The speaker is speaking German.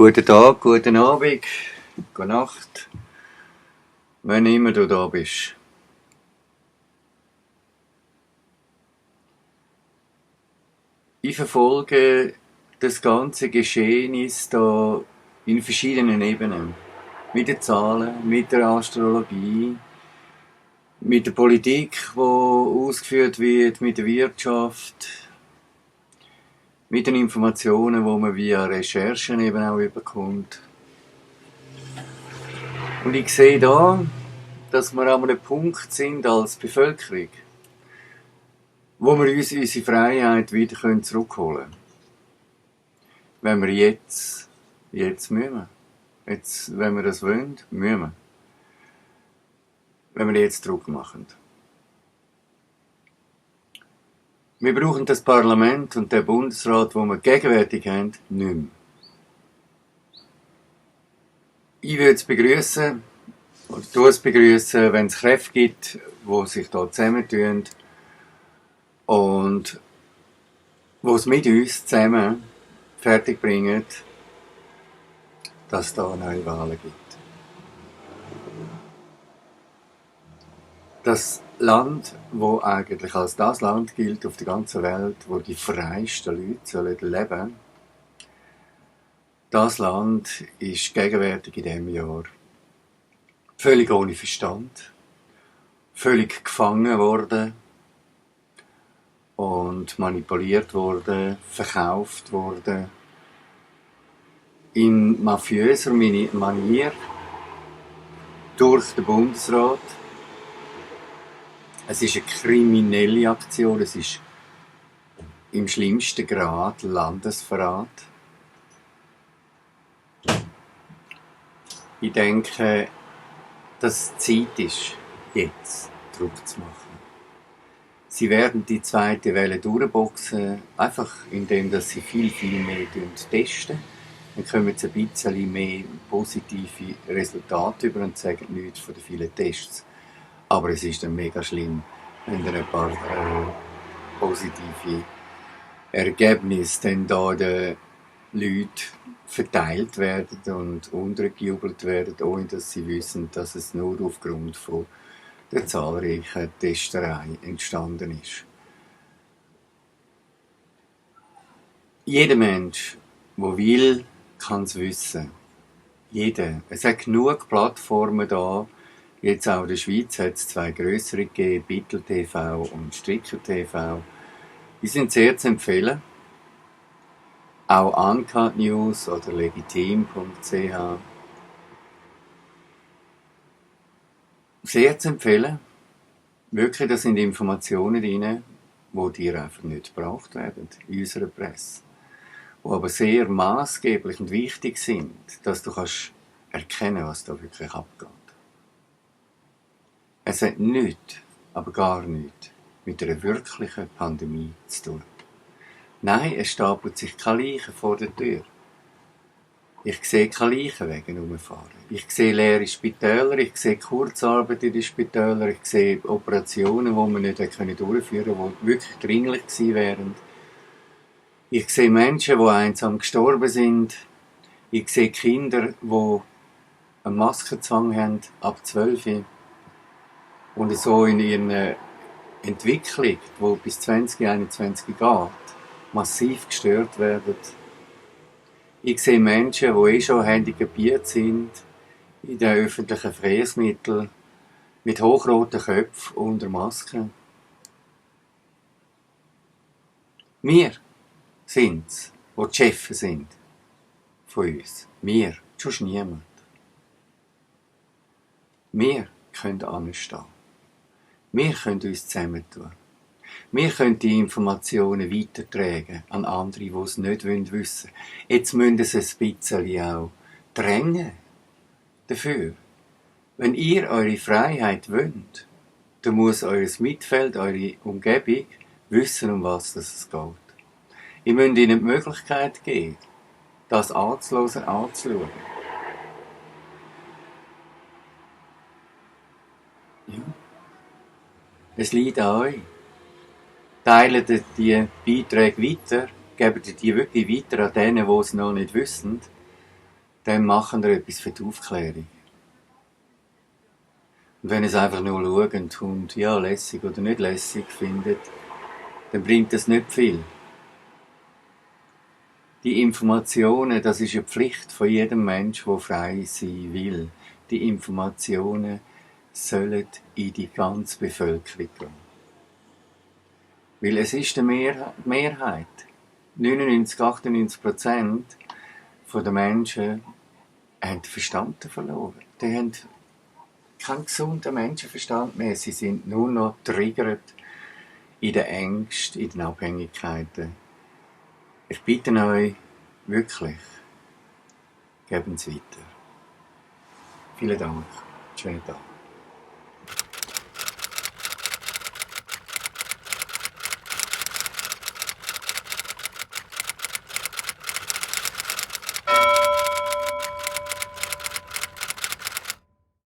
Guten Tag, guten Abend, gute Nacht, wenn immer du da bist. Ich verfolge das ganze Geschehnis da in verschiedenen Ebenen. Mit den Zahlen, mit der Astrologie, mit der Politik, die ausgeführt wird, mit der Wirtschaft, mit den Informationen, die man via Recherchen eben auch bekommt. Und ich sehe da, dass wir an einem Punkt sind als Bevölkerung, wo wir uns unsere Freiheit wieder zurückholen können. Wenn wir jetzt müssen wir. Jetzt, wenn wir das wollen, müssen wir. Wenn wir jetzt Druck machen. Wir brauchen das Parlament und den Bundesrat, wo wir gegenwärtig haben, nicht mehr. Ich würde es begrüßen, oder du es begrüßen, wenn es Kräfte gibt, die sich da zusammentun und die es mit uns zusammen fertigbringen, dass es da neue Wahlen gibt. Das Land, das eigentlich als das Land gilt auf der ganzen Welt, wo die freiesten Leute leben sollen, das Land ist gegenwärtig in diesem Jahr völlig ohne Verstand, völlig gefangen worden und manipuliert worden, verkauft worden, in mafiöser Manier durch den Bundesrat. Es ist eine kriminelle Aktion, es ist im schlimmsten Grad Landesverrat. Ich denke, dass es Zeit ist, jetzt Druck zu machen. Sie werden die zweite Welle durchboxen, einfach indem dass sie viel mehr testen. Dann kommen sie ein bisschen mehr positive Resultate über und sagen nichts von den vielen Tests. Aber es ist dann mega schlimm, wenn dann ein paar positive Ergebnisse dann da den Leuten verteilt werden und untergejubelt werden, ohne dass sie wissen, dass es nur aufgrund von der zahlreichen Testerei entstanden ist. Jeder Mensch, der will, kann es wissen. Jeder. Es hat genug Plattformen da. Jetzt auch in der Schweiz hat es 2 grössere gegeben, Bittel TV und Stricker TV. Die sind sehr zu empfehlen. Auch Uncut News oder legitim.ch. Sehr zu empfehlen. Wirklich, da sind Informationen drin, die dir einfach nicht gebraucht werden in unserer Presse. Die aber sehr maßgeblich und wichtig sind, dass du kannst erkennen, was da wirklich abgeht. Es hat nichts, aber gar nichts, mit einer wirklichen Pandemie zu tun. Nein, es stapelt sich keine Leichen vor der Tür. Ich sehe keine Leichenwege rumfahren. Ich sehe leere Spitäler, ich sehe Kurzarbeit in den Spitälern, ich sehe Operationen, die man nicht durchführen konnte, die wirklich dringlich gewesen wären. Ich sehe Menschen, die einsam gestorben sind. Ich sehe Kinder, die einen Maskenzwang haben, ab 12. Und so in ihrer Entwicklung, die bis 2021 geht, massiv gestört werden. Ich sehe Menschen, die schon handicapiert sind, in den öffentlichen Verkehrsmitteln, mit hochroten Köpfen unter Masken. Wir sind es, die die Chefs sind von uns. Wir, sonst niemand. Wir können anstehen. Wir können uns zusammentun. Wir können die Informationen weitertragen an andere, die es nicht wissen wollen. Jetzt müssen sie ein bisschen auch drängen dafür. Wenn ihr eure Freiheit wollt, dann muss euer Mitfeld, eure Umgebung wissen, um was es geht. Ihr müsst ihnen die Möglichkeit geben, das anzuhören, anzuschauen. Ja. Es liegt an euch. Teilt die Beiträge weiter, gebt die wirklich weiter an denen, die es noch nicht wissen. dann machen wir etwas für die Aufklärung. Und wenn es einfach nur schaut und ja, lässig oder nicht lässig findet, dann bringt das nicht viel. Die Informationen, das ist eine Pflicht von jedem Mensch, der frei sein will. Die Informationen sollen in die ganze Bevölkerung gehen. Weil es ist die Mehrheit. 99-98% der Menschen haben den Verstand verloren. Die haben keinen gesunden Menschenverstand mehr. Sie sind nur noch getriggert in den Ängsten, in den Abhängigkeiten. Ich bitte euch wirklich, gebt es weiter. Vielen Dank. Schönen Tag.